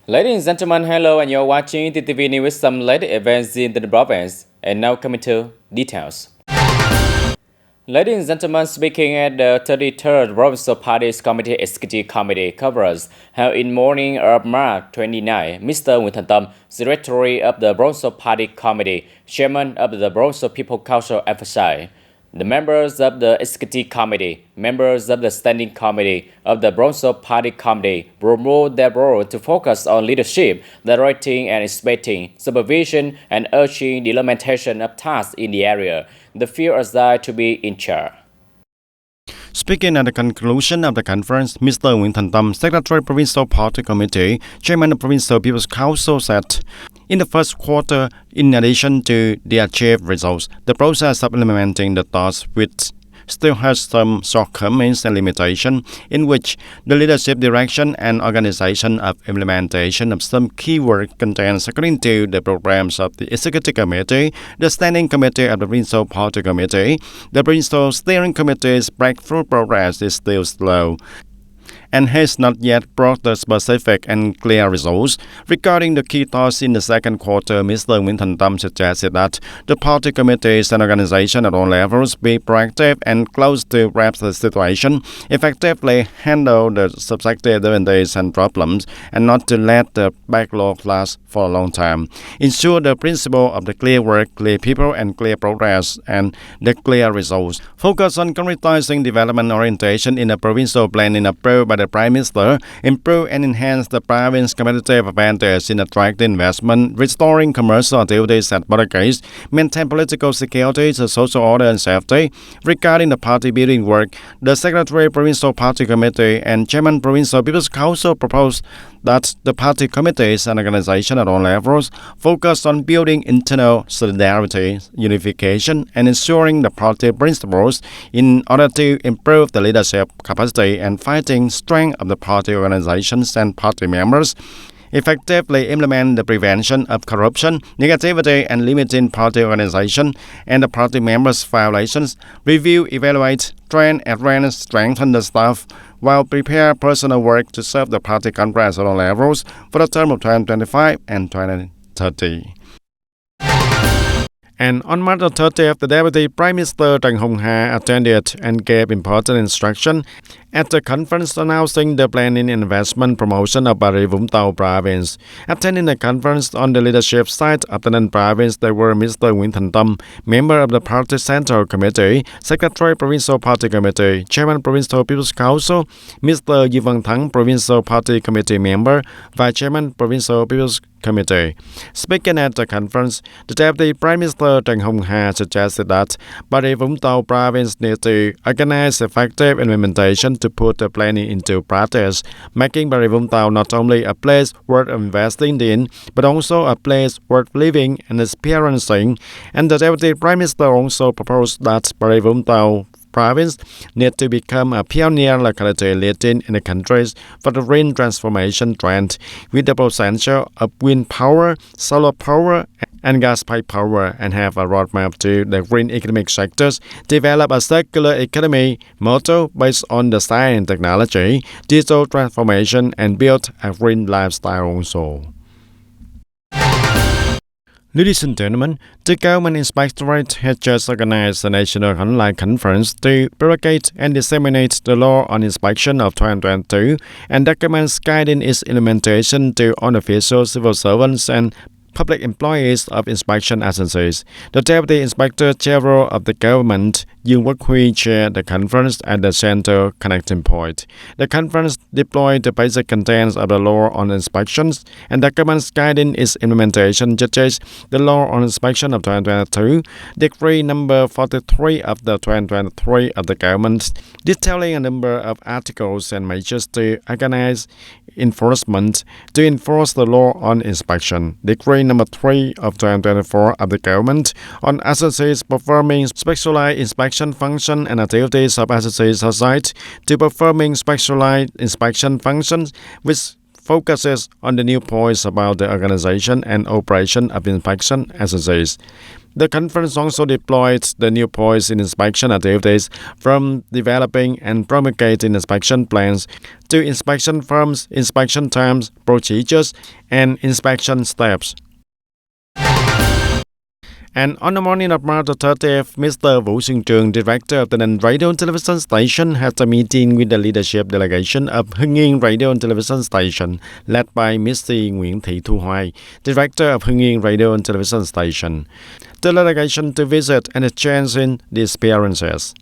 Ladies and gentlemen, hello, and you're watching TTV News with some latest events in the province. And now coming to details. Ladies and gentlemen, speaking at the 33rd Provincial Parties Committee Executive Committee conference held in morning of March 29, Mr. Nguyễn Tam, Secretary of the Provincial Party Committee, Chairman of the Provincial People Council, emphasized the members of the Executive Committee, members of the Standing Committee of the Provincial Party Committee promote their role to focus on leadership, directing and inspecting, supervision, and urging the implementation of tasks in the area. The field assigned to be in charge. Speaking at the conclusion of the conference, Mr. Nguyễn Tam, Secretary Provincial Party Committee, Chairman of Provincial People's Council, said, in the first quarter, in addition to the achieved results, the process of implementing the tasks which still has some shortcomings and limitations, in which the leadership, direction, and organization of implementation of some key work contains according to the programs of the Executive Committee, the Standing Committee of the Provincial Party Committee, the Provincial Steering Committee's breakthrough progress is still slow and has not yet brought the specific and clear results. Regarding the key tasks in the second quarter, Mr. Nguyễn Tam suggested that the party committees and organization at all levels be proactive and close to grasp the situation, effectively handle the subjective difficulties and problems, and not to let the backlog last for a long time. Ensure the principle of the clear work, clear people, and clear progress, and the clear results. Focus on concretizing development orientation in the provincial planning approved by the Prime Minister, improve and enhance the province's competitive advantage in attracting investment, restoring commercial activities at border gates, maintain political security, social order and safety. Regarding the party building work, the Secretary Provincial Party Committee and Chairman Provincial People's Council proposed that the party committees and organizations at all levels focus on building internal solidarity, unification, and ensuring the party principles in order to improve the leadership capacity and fighting strength of the party organizations and party members, effectively implement the prevention of corruption, negativity, and limiting party organization and the party members' violations, review, evaluate, train, and strengthen the staff, while prepare personal work to serve the party congress at all levels for the term of 2025 and 2030. And on March 30th, the Deputy Prime Minister Trần Hồng Hà attended and gave important instruction at the conference announcing the planning and investment promotion of Bà Rịa Vũng Tàu province. Attending the conference on the leadership side of the non-province, there were Mr. Nguyễn Tam, member of the Party Central Committee, Secretary Provincial Party Committee, Chairman Provincial People's Council, Mr. Dư Văn Thắng, Provincial Party Committee member, Vice Chairman Provincial People's Committee. Speaking at the conference, the Deputy Prime Minister Trần Hồng Hà suggested that Bà Rịa Vũng Tàu province needs to organize effective implementation to put the planning into practice, making Bà Rịa Vũng Tàu not only a place worth investing in, but also a place worth living and experiencing. And the Deputy Prime Minister also proposed that Bà Rịa Vũng Tàu province need to become a pioneer locality leading in the countries for the green transformation trend, with the potential of wind power, solar power, and gas-fired power, and have a roadmap to the green economic sectors, develop a circular economy model based on the science and technology, digital transformation, and build a green lifestyle also. Ladies and gentlemen, the Government Inspectorate has just organized a national online conference to promulgate and disseminate the law on inspection of 2022 and documents guiding its implementation to all official civil servants and public employees of inspection agencies. The Deputy Inspector General of the government, Dương Quốc Huy, chaired the conference at the Central Connecting Point. The conference deployed the basic contents of the law on inspections and documents guiding its implementation, such as the law on inspection of 2022, Decree number 43 of the 2023 of the government, detailing a number of articles and measures to organize enforcement to enforce the law on inspection, Decree number 3 of 2024 of the government on agencies performing specialized inspection function and activities of agencies assigned to performing specialized inspection functions, which focuses on the new points about the organization and operation of inspection SSAs. The conference also deployed the new points in inspection activities, from developing and promulgating inspection plans to inspection firms, inspection times, procedures, and inspection steps. And on the morning of March 30th, Mr. Vũ Xuân Trường, director of the radio and television station, had a meeting with the leadership delegation of Hưng Yên Radio and Television Station, led by Mrs. Nguyễn Thị Thu Hoài, director of Hưng Yên Radio and Television Station. The delegation to visit and exchange in the experiences.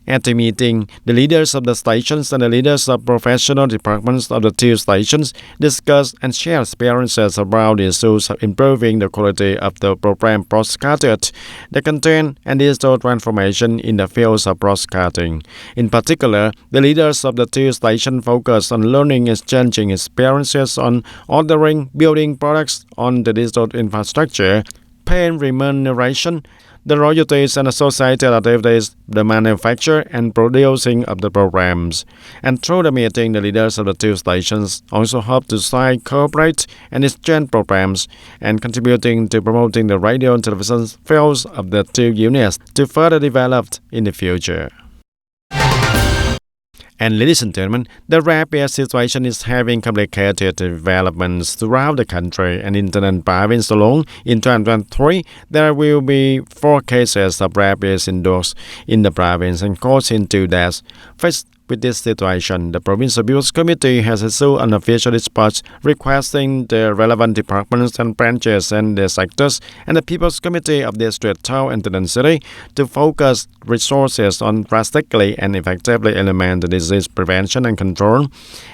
At the meeting, the leaders of the stations and the leaders of professional departments of the two stations discussed and shared experiences about the issues of improving the quality of the program broadcasted, the content and digital transformation in the fields of broadcasting. In particular, the leaders of the two stations focused on learning and exchanging experiences on ordering, building products on the digital infrastructure, paying remuneration, the royalties and associated activities, the manufacture and producing of the programs. And through the meeting, the leaders of the two stations also hope to sign, cooperate, and exchange programs, and contributing to promoting the radio and television fields of the two units to further develop in the future. And ladies and gentlemen, the rapid situation is having complicated developments throughout the country, and in the province alone, in 2023, there will be 4 cases of rabies endorsed in the province and causing 2 deaths. Faced with this situation, the Provincial People's Committee has issued an official dispatch requesting the relevant departments and branches and the sectors and the People's Committee of District, Town and the City to focus resources on drastically and effectively implement the disease prevention and control.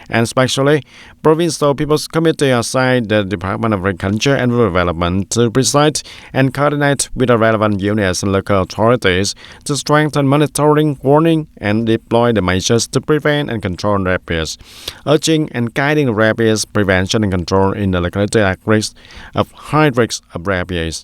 And especially, Provincial People's Committee assigned the Department of Agriculture and Rural Development to preside and coordinate with the relevant units and local authorities to strengthen monitoring, warning, and deploy the measures to prevent and control rabies, urging and guiding rabies prevention and control in the locality at risk of high risk of rabies.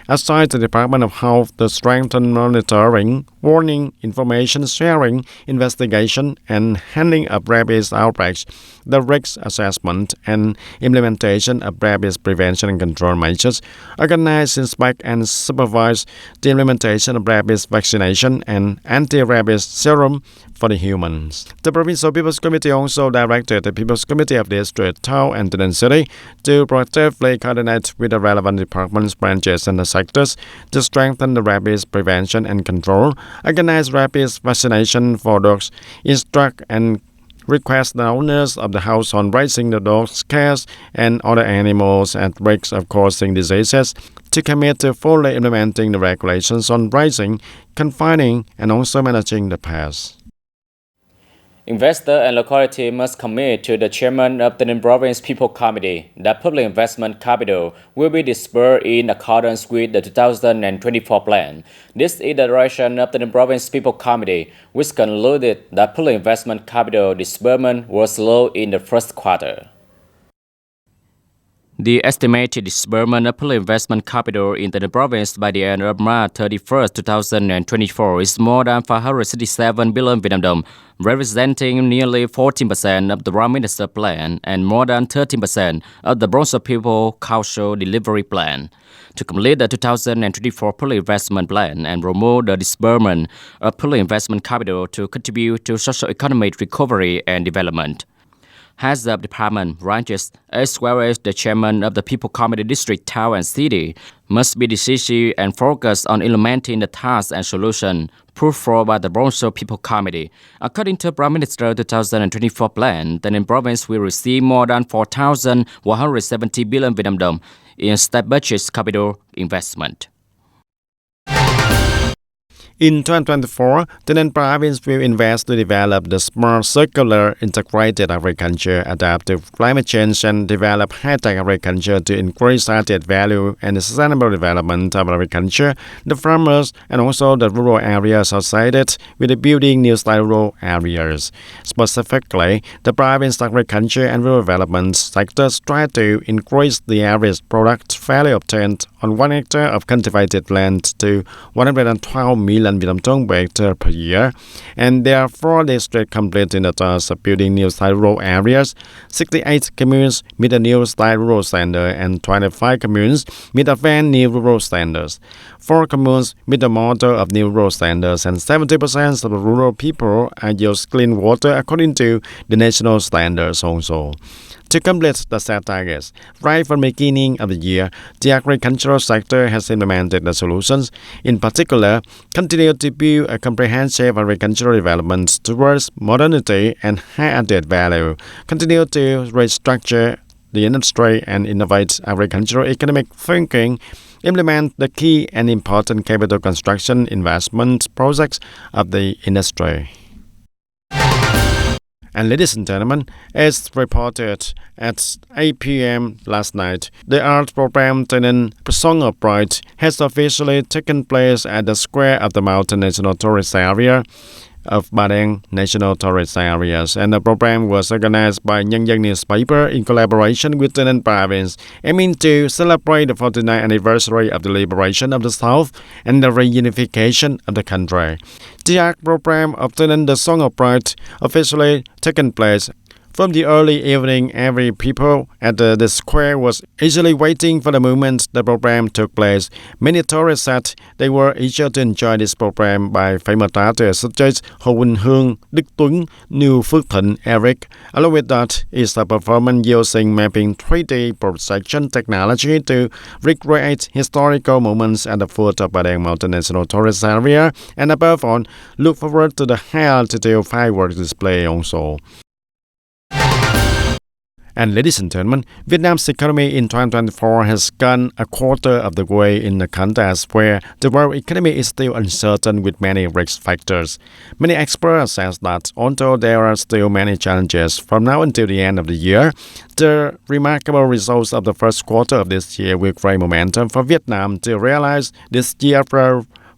Aside the Department of Health to strengthen monitoring, warning, information sharing, investigation, and handling of rabies outbreaks, the risk assessment and implementation of rabies prevention and control measures, organize, inspect, and supervise the implementation of rabies vaccination and anti-rabies serum for the humans. The Provincial People's Committee also directed the People's Committee of District, Town and the City to proactively coordinate with the relevant departments, branches, and the sectors to strengthen the rabies prevention and control, organize rabies vaccination for dogs, instruct and request the owners of the household raising the dogs, cats, and other animals at risk of causing diseases to commit to fully implementing the regulations on raising, confining, and also managing the pests. Investor and locality must commit to the chairman of the Province People Committee that public investment capital will be disbursed in accordance with the 2024 plan. This is the direction of the Province People Committee, which concluded that public investment capital disbursement was low in the first quarter. The estimated disbursement of public investment capital in the province by the end of March 31, 2024 is more than 567 billion Vietnam dong, representing nearly 14% of the Prime Minister plan and more than 13% of the Provincial People Council Delivery Plan. To complete the 2024 public investment plan and promote the disbursement of public investment capital to contribute to socio-economic recovery and development, heads of department, branches, as well as the chairman of the People Committee District, Town and City must be decisive and focused on implementing the tasks and solutions put forward by the Provincial People Committee. According to Prime Minister 2024 plan, the province will receive more than 4,170 billion Vietnam dong in state budget capital investment. In 2024, the province will invest to develop the smart, circular, integrated agriculture, adapt to climate change, and develop high-tech agriculture to increase added value and the sustainable development of agriculture, the farmers, and also the rural areas associated with the building new style rural areas. Specifically, the province agriculture and rural development sectors try to increase the average product value obtained on 1 hectare of cultivated land to 112 million billion Vietnam dong per hectare per year. And there are 4 districts complete in the task of building new style rural areas. 68 communes meet the new style rural standard and 25 communes meet advanced new rural standards. 4 communes meet the model of new rural standards, and 70% of the rural people use clean water according to the national standards also. To complete the set targets, right from the beginning of the year, the agricultural sector has implemented the solutions. In particular, continue to build a comprehensive agricultural development towards modernity and high added value. Continue to restructure the industry and innovate agricultural economic thinking. Implement the key and important capital construction investment projects of the industry. And ladies and gentlemen, as reported at 8 p.m. last night, the art program TayNinhTV Song of Pride has officially taken place at the Square of the Mountain National Tourist Area of Ba Đen National Tourist Areas, and the program was organized by Nhân Dân newspaper in collaboration with TayNinhTV Province, aiming to celebrate the 49th anniversary of the liberation of the South and the reunification of the country. The art program of TayNinhTV Song of Pride officially taken place. From the early evening, every people at the square was eagerly waiting for the moment the program took place. Many tourists said they were eager to enjoy this program by famous artists such as Hồ Quỳnh Hương, Đức Tuấn, New Phước Thịnh, Eric. Along with that is a performance using mapping 3D projection technology to recreate historical moments at the foot of Ba Đen Mountain National Tourist Area, and above all, look forward to the high-altitude fireworks display also. And ladies and gentlemen, Vietnam's economy in 2024 has gone a quarter of the way in a context where the world economy is still uncertain with many risk factors. Many experts say that although there are still many challenges from now until the end of the year, the remarkable results of the first quarter of this year will create momentum for Vietnam to realize this year's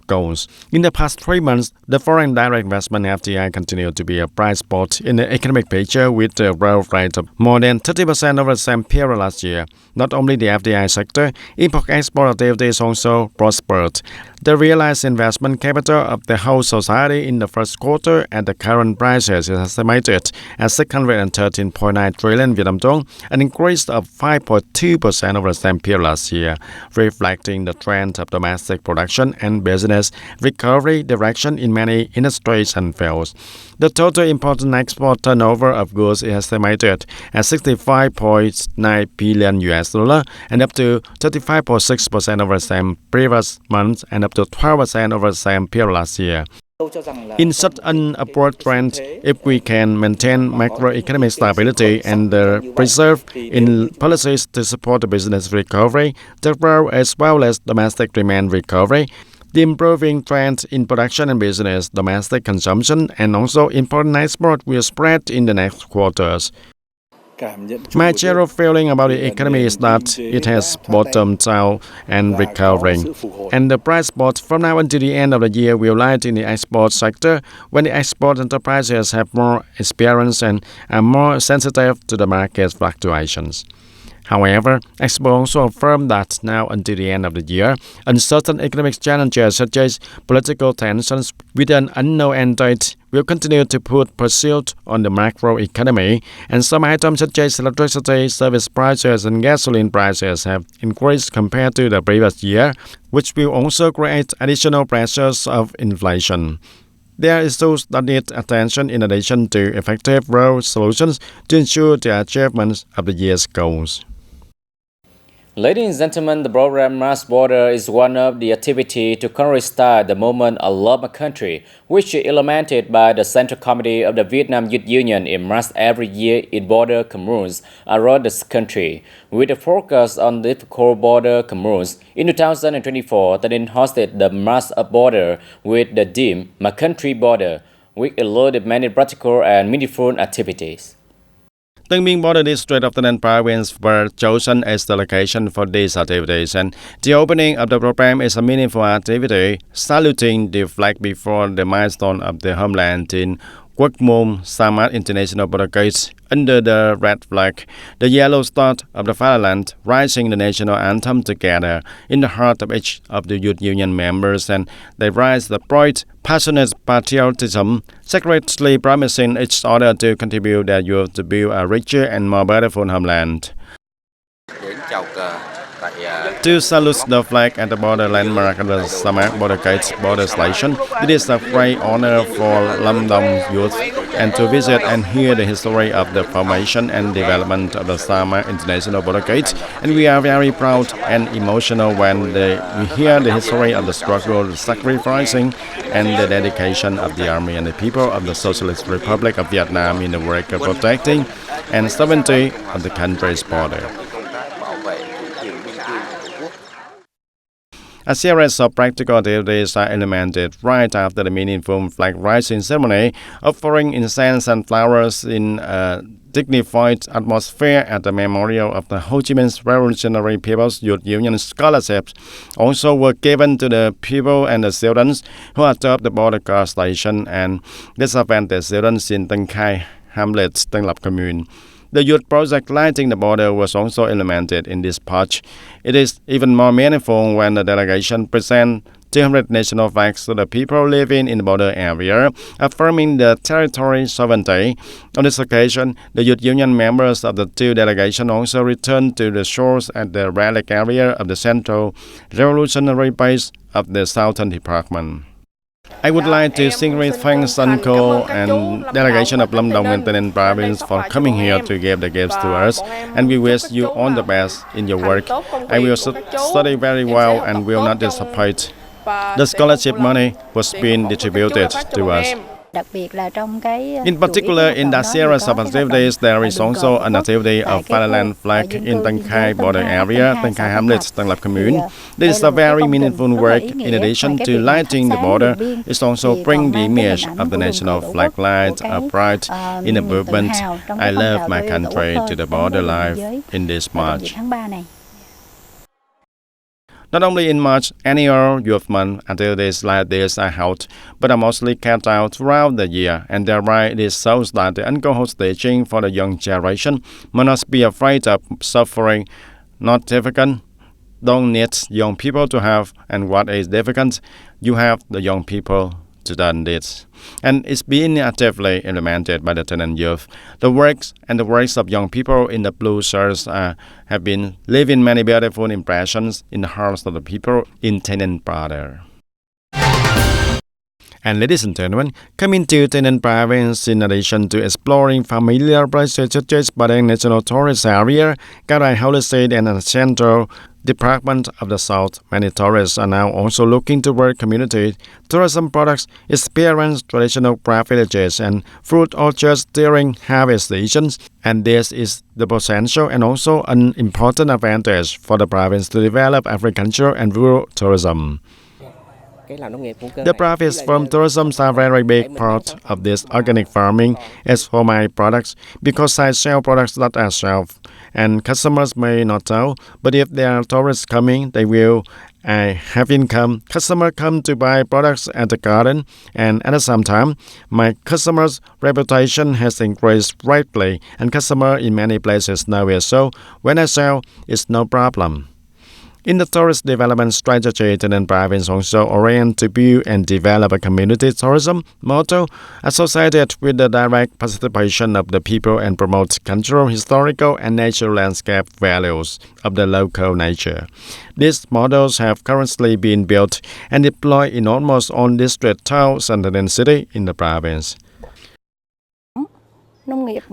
goals. In the past 3 months, the foreign direct investment FDI continued to be a bright spot in the economic picture with a growth rate of more than 30% over the same period last year. Not only the FDI sector, import-export activities also prospered. The realized investment capital of the whole society in the first quarter at the current prices is estimated at 613.9 trillion Vietnam dong, an increase of 5.2% over the same period last year, reflecting the trend of domestic production and business recovery direction in many industries and fields. The total import and export turnover of goods is estimated at 65.9 billion US dollar and up to 35.6% over the same previous month and up to 12% over the same period last year. In such an upward trend, if we can maintain macroeconomic stability and preserve in policies to support the business recovery, the growth as well as domestic demand recovery, the improving trend in production and business, domestic consumption, and also import and export will spread in the next quarters. My general feeling about the economy is that it has bottomed out and recovering. And the bright spot from now until the end of the year will lie in the export sector, when the export enterprises have more experience and are more sensitive to the market fluctuations. However, experts also affirm that now until the end of the year, uncertain economic challenges such as political tensions with an unknown end date will continue to put pursuit on the macroeconomy, and some items such as electricity, service prices, and gasoline prices have increased compared to the previous year, which will also create additional pressures of inflation. There are issues that need attention in addition to effective road solutions to ensure the achievement of the year's goals. Ladies and gentlemen, the program Mars Border is one of the activities to restart the movement I Love My Country, which is implemented by the Central Committee of the Vietnam Youth Union in March every year in border communes around the country. With a focus on difficult border communes, in 2024, TayNinhTV hosted the Mars Border with the theme My Country Border, which included many practical and meaningful activities. Tân Biên border district of TayNinhTV Province were chosen as the location for these activities, and the opening of the program is a meaningful activity, saluting the flag before the milestone of the homeland in Quốc Môn Samad International Border Gates under the red flag, the yellow star of the fatherland, rising the national anthem together in the heart of each of the youth union members, and they rise the bright, passionate patriotism, secretly promising each other to contribute their youth to build a richer and more beautiful homeland. To salute the flag at the border landmark of the Samad Border Gates border station, it is a great honor for Lam Dong youth and to visit and hear the history of the formation and development of the Samad International Border Gates. And we are very proud and emotional when we hear the history of the struggle, the sacrificing, and the dedication of the army and the people of the Socialist Republic of Vietnam in the work of protecting and sovereignty of the country's border. A series of practical activities are implemented right after the meaningful flag raising ceremony, offering incense and flowers in a dignified atmosphere at the memorial of the Ho Chi Minh Revolutionary People's Youth Union scholarships. Also were given to the people and the students who attend the border guard station and disadvantaged students in Tân Khai Hamlet, Tân Lập Commune. The youth project Lighting the Border was also implemented in this patch. It is even more meaningful when the delegation presents 200 national flags to the people living in the border area, affirming the territory sovereignty. On this occasion, the youth union members of the two delegations also returned to the shores at the relic area of the Central Revolutionary Base of the Southern Department. I would like to sincerely thank Sunco and delegation of Lam Dong and TayNinhTV province for coming here to give the gifts to us, and we wish you all the best in your work. I will study very well and will not disappoint. The scholarship money was being distributed to us. In particular, in that series of activities, there is also an activity of fatherland flag in Tân Khai border area, Tân Khai Hamlet, Tân Lập Commune. This is a very meaningful work. In addition to lighting the border, it also brings the image of the national flag light upright in the movement "I love my country" to the border life in this March. Not only in March, annual youth month activities like this are held, but are mostly carried out throughout the year, and thereby it shows that the alcohol teaching for the young generation must not be afraid of suffering. Not difficult, don't need young people to have, and what is difficult, you have the young people to done this. And it's being actively implemented by the TayNinhTV youth. The works of young people in the blue shirts have been leaving many beautiful impressions in the hearts of the people in TayNinhTV border. And ladies and gentlemen, coming to TayNinhTV province, in addition to exploring familiar places such as Padang National Tourist Area, Karai Holy State, and the Central Department of the South, many tourists are now also looking toward community tourism products, experience traditional craft villages and fruit orchards during harvest seasons, and this is the potential and also an important advantage for the province to develop agriculture and rural tourism. The profits from tourism are a very big part of this organic farming as for my products, because I sell products that are shelf and customers may not know, but if there are tourists coming, they will have income. Customers come to buy products at the garden, and at the same time, my customers' reputation has increased greatly, and customers in many places know it, so when I sell, it's no problem. In the tourist development strategy, TayNinhTV province also orient to build and develop a community tourism model associated with the direct participation of the people and promote cultural, historical, and natural landscape values of the local nature. These models have currently been built and deployed in almost all district towns and the city in the province.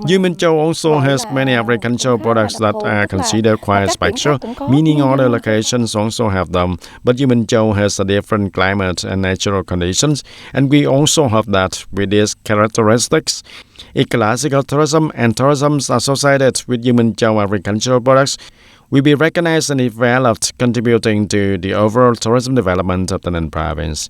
U Minh Châu also has many agricultural products that are considered quite special, meaning other locations also have them, but U Minh Châu has a different climate and natural conditions, and we also have that with these characteristics. Ecological tourism and tourism associated with U Minh Châu agricultural products will be recognized and developed, contributing to the overall tourism development of the TayNinhTV province.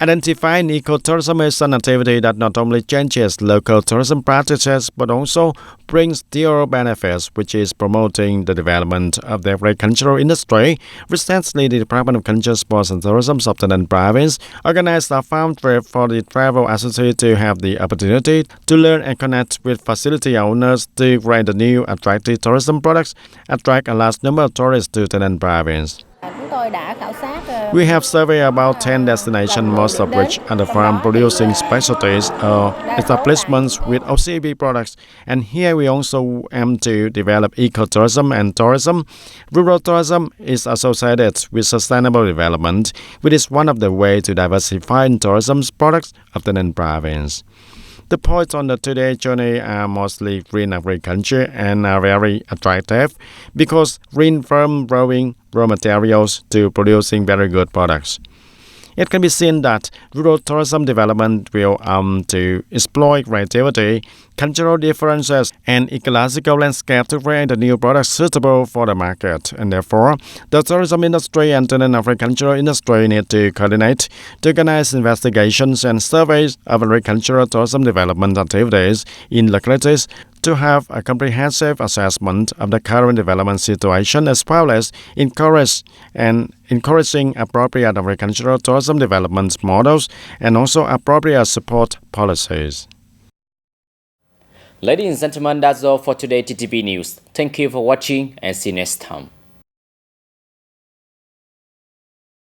Identifying ecotourism is an activity that not only changes local tourism practices but also brings dual benefits, which is promoting the development of the agricultural industry. Recently, the Department of Culture, Sports and Tourism of Taynan Province organized a farm trip for the travel associate to have the opportunity to learn and connect with facility owners to create the new attractive tourism products, attract a large number of tourists to Taynan Province. We have surveyed about 10 destinations, most of which are the farm producing specialties or establishments with OCB products. And here we also aim to develop ecotourism and tourism. Rural tourism is associated with sustainable development, which is one of the ways to diversify tourism products of the Taynan Province. The points on the today's journey are mostly green agriculture and are very attractive because green from growing raw materials to producing very good products. It can be seen that rural tourism development will to exploit creativity, cultural differences, and ecological landscape to create a new products suitable for the market. And therefore, the tourism industry and the agricultural industry need to coordinate to organize investigations and surveys of agricultural tourism development activities in localities to have a comprehensive assessment of the current development situation as well as encouraging appropriate agricultural tourism development models and also appropriate support policies. Ladies and gentlemen, that's all for today TTV News. Thank you for watching and see you next time.